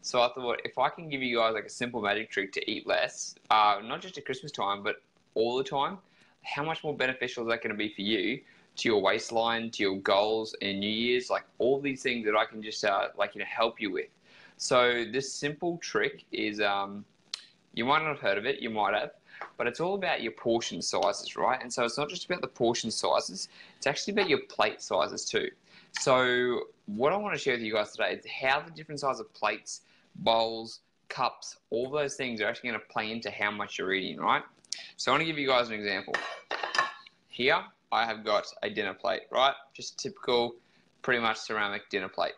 So I thought if I can give you guys like a simple magic trick to eat less, not just at Christmas time, but all the time, how much more beneficial is that going to be for you, to your waistline, to your goals and New Year's, like all these things that I can just help you with. So this simple trick is, you might not have heard of it, you might have, but it's all about your portion sizes, right? And so it's not just about the portion sizes, it's actually about your plate sizes too. So what I want to share with you guys today is how the different size of plates, bowls, cups, all those things are actually going to play into how much you're eating, right? So I want to give you guys an example. Here, I have got a dinner plate, right? Just typical, pretty much ceramic dinner plate.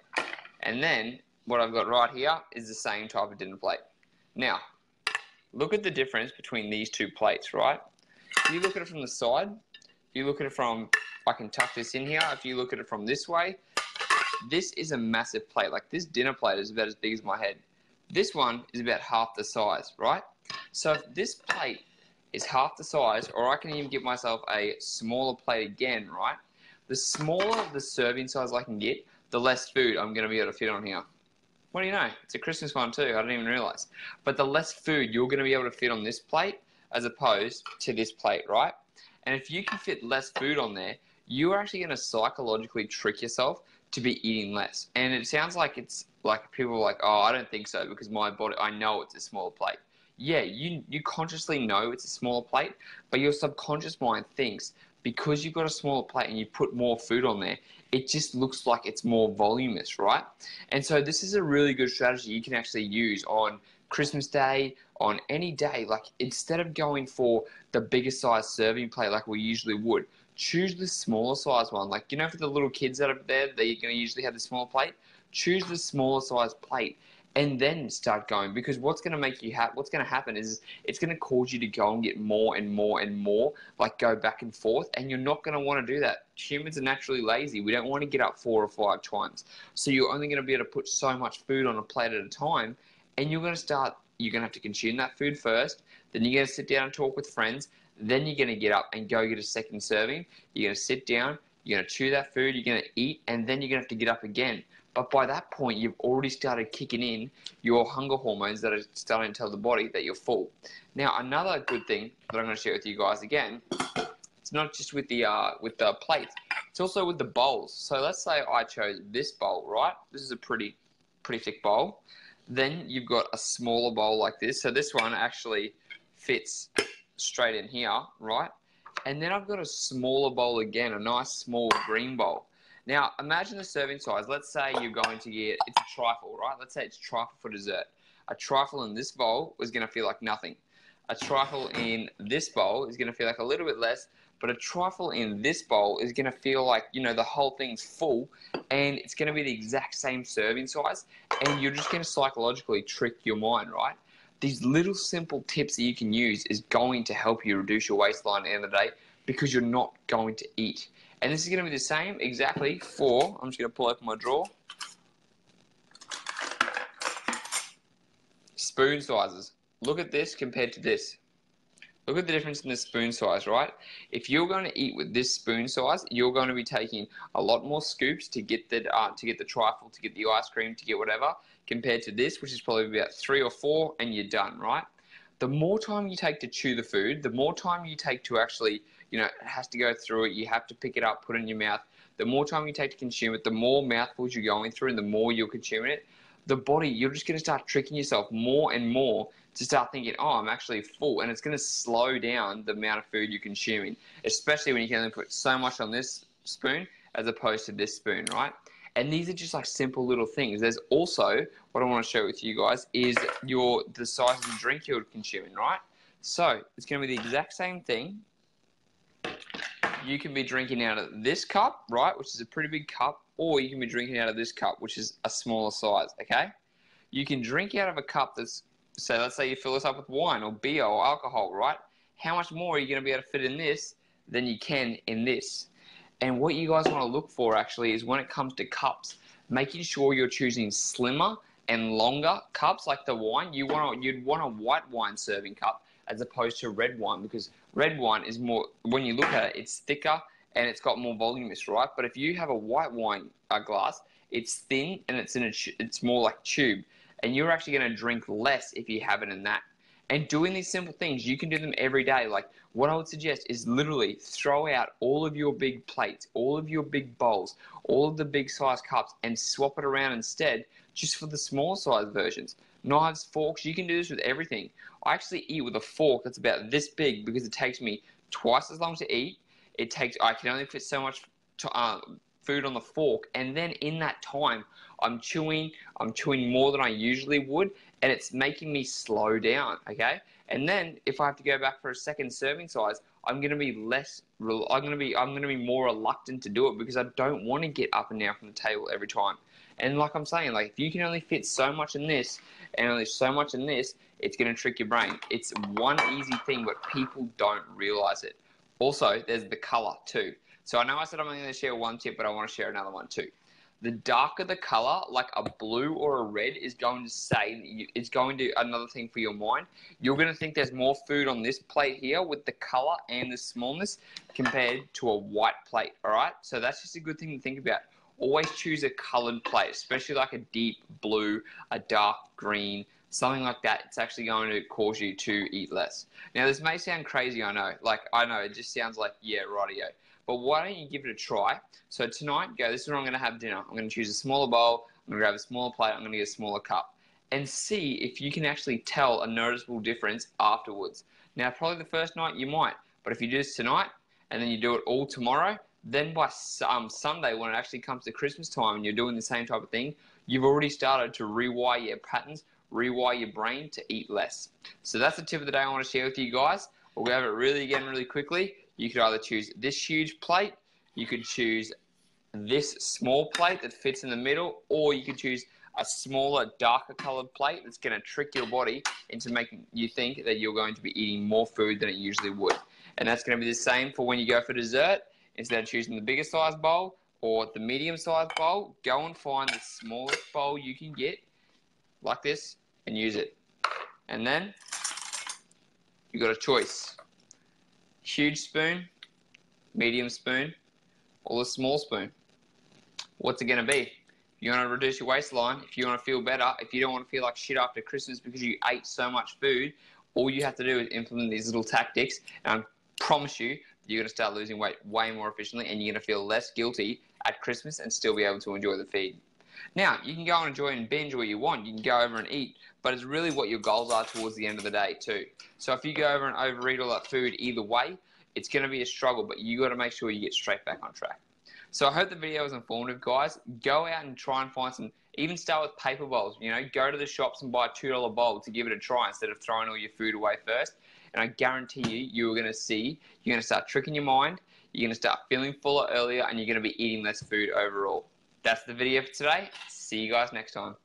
And then what I've got right here is the same type of dinner plate. Now, look at the difference between these two plates, right? If you look at it from the side, if you look at it from, I can tuck this in here, if you look at it from this way, this is a massive plate. Like this dinner plate is about as big as my head. This one is about half the size, right? So if this plate is half the size, or I can even give myself a smaller plate again, right? The smaller the serving size I can get, the less food I'm going to be able to fit on here. What do you know? It's a Christmas one too, I didn't even realise. But the less food you're going to be able to fit on this plate as opposed to this plate, right? And if you can fit less food on there, you're actually going to psychologically trick yourself to be eating less. And it sounds like it's like people are like, oh, I don't think so because my body, I know it's a smaller plate. Yeah, you consciously know it's a smaller plate, but your subconscious mind thinks because you've got a smaller plate and you put more food on there, it just looks like it's more voluminous, right? And so this is a really good strategy you can actually use on Christmas Day, on any day. Like instead of going for the biggest size serving plate like we usually would, choose the smaller size one. Like, you know, for the little kids that are there, they're going to usually have the smaller plate. Choose the smaller size plate and then start going, because what's going to make you what's going to happen is it's going to cause you to go and get more and more and more, like go back and forth, and you're not going to want to do that. Humans are naturally lazy. We don't want to get up 4 or 5 times. So you're only going to be able to put so much food on a plate at a time, and you're going to have to consume that food first, then you're going to sit down and talk with friends, then you're going to get up and go get a second serving, you're going to sit down, you're going to chew that food, you're going to eat, and then you're going to have to get up again. But by that point, you've already started kicking in your hunger hormones that are starting to tell the body that you're full. Now, another good thing that I'm going to share with you guys again, it's not just with the plates, it's also with the bowls. So let's say I chose this bowl, right? This is a pretty thick bowl. Then you've got a smaller bowl like this. So this one actually fits straight in here, right? And then I've got a smaller bowl again, a nice small green bowl. Now, imagine the serving size. Let's say you're going to get, it's a trifle, right? Let's say it's trifle for dessert. A trifle in this bowl is going to feel like nothing. A trifle in this bowl is going to feel like a little bit less, but a trifle in this bowl is going to feel like, you know, the whole thing's full, and it's going to be the exact same serving size, and you're just going to psychologically trick your mind, right? These little simple tips that you can use is going to help you reduce your waistline at the end of the day, because you're not going to eat. And this is going to be the same exactly for, I'm just going to pull open my drawer, spoon sizes. Look at this compared to this. Look at the difference in the spoon size, right? If you're going to eat with this spoon size, you're going to be taking a lot more scoops to get the trifle, to get the ice cream, to get whatever, compared to this, which is probably about 3 or 4, and you're done, right? The more time you take to chew the food, the more time you take to actually, you know, it has to go through it, you have to pick it up, put it in your mouth. The more time you take to consume it, the more mouthfuls you're going through and the more you're consuming it, the body, you're just going to start tricking yourself more and more to start thinking, oh, I'm actually full. And it's going to slow down the amount of food you're consuming, especially when you can only put so much on this spoon as opposed to this spoon, right? And these are just like simple little things. There's also, what I want to share with you guys is the size of the drink you're consuming, right? So it's going to be the exact same thing. You can be drinking out of this cup, right, which is a pretty big cup, or you can be drinking out of this cup, which is a smaller size, okay? You can drink out of a cup that's, so let's say you fill this up with wine or beer or alcohol, right? How much more are you going to be able to fit in this than you can in this? And what you guys want to look for actually is when it comes to cups, making sure you're choosing slimmer and longer cups like the wine. You'd want a white wine serving cup as opposed to red wine, because red wine is more, when you look at it, it's thicker and it's got more voluminous, right? But if you have a white wine glass, it's thin and it's more like tube. and you're actually going to drink less if you have it in that. And doing these simple things, you can do them every day. Like what I would suggest is literally throw out all of your big plates, all of your big bowls, all of the big size cups, and swap it around instead just for the small size versions. Knives, forks, you can do this with everything. I actually eat with a fork that's about this big because it takes me twice as long to eat. I can only fit so much food on the fork, and then in that time, I'm chewing more than I usually would, and it's making me slow down, okay? And then if I have to go back for a second serving size, I'm gonna be more reluctant to do it because I don't want to get up and down from the table every time. And like I'm saying, like if you can only fit so much in this and only so much in this, it's gonna trick your brain. It's one easy thing, but people don't realize it. Also, there's the color too. So I know I said I'm only going to share one tip, but I want to share another one too. The darker the color, like a blue or a red, is going to say, it's going to, another thing for your mind, you're going to think there's more food on this plate here with the color and the smallness compared to a white plate, all right? So that's just a good thing to think about. Always choose a colored plate, especially like a deep blue, a dark green, something like that. It's actually going to cause you to eat less. Now, this may sound crazy, I know. Like, I know, it just sounds like, yeah, rightio. But why don't you give it a try? So tonight, this is where I'm going to have dinner. I'm going to choose a smaller bowl. I'm going to grab a smaller plate. I'm going to get a smaller cup. And see if you can actually tell a noticeable difference afterwards. Now, probably the first night you might. But if you do this tonight, and then you do it all tomorrow, then by Sunday, when it actually comes to Christmas time and you're doing the same type of thing, you've already started to rewire your patterns, rewire your brain to eat less. So that's the tip of the day I want to share with you guys. We'll go over it really quickly. You could either choose this huge plate, you could choose this small plate that fits in the middle, or you could choose a smaller, darker colored plate that's going to trick your body into making you think that you're going to be eating more food than it usually would. And that's going to be the same for when you go for dessert. Instead of choosing the biggest size bowl or the medium sized bowl, go and find the smallest bowl you can get, like this, and use it. And then you've got a choice. Huge spoon, medium spoon, or a small spoon. What's it going to be? If you want to reduce your waistline, if you want to feel better, if you don't want to feel like shit after Christmas because you ate so much food, all you have to do is implement these little tactics, and I promise you, you're going to start losing weight way more efficiently, and you're going to feel less guilty at Christmas and still be able to enjoy the feed. Now, you can go and enjoy and binge all you want. You can go over and eat, but it's really what your goals are towards the end of the day too. So if you go over and overeat all that food either way, it's going to be a struggle, but you got to make sure you get straight back on track. So I hope the video was informative, guys. Go out and try and find some, even start with paper bowls. You know, go to the shops and buy a $2 bowl to give it a try instead of throwing all your food away first. And I guarantee you're going to start tricking your mind, you're going to start feeling fuller earlier, and you're going to be eating less food overall. That's the video for today. See you guys next time.